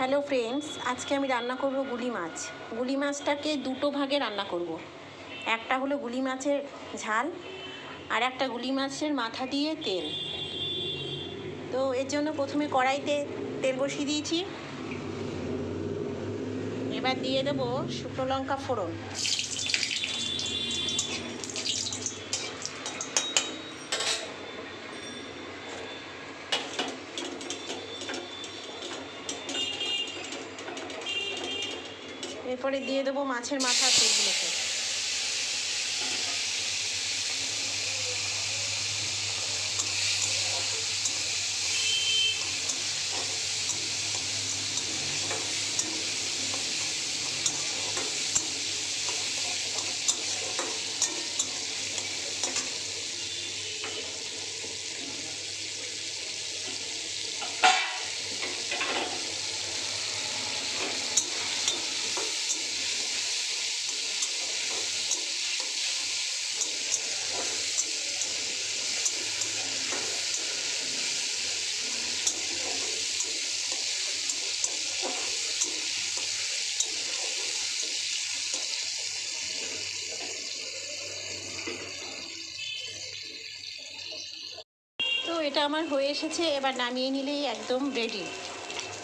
Hello friends, আজকে আমি রান্না করব গুলি মাছ। গুলি মাছটাকে দুটো ভাগে রান্না করব। একটা হলো গুলি মাছের ঝাল, আর একটা গুলি মাছের মাথা দিয়ে তেল। তো এর জন্য প্রথমে কড়াইতে তেল বসিয়ে দিয়েছি। এবার দিয়ে দেবো শুকনো লঙ্কা ফোড়ন। এরপরে দিয়ে দেবো মাছের মাথার তেলগুলোকে। তো এটা আমার হয়ে এসেছে, এবার নামিয়ে নিলেই একদম রেডি।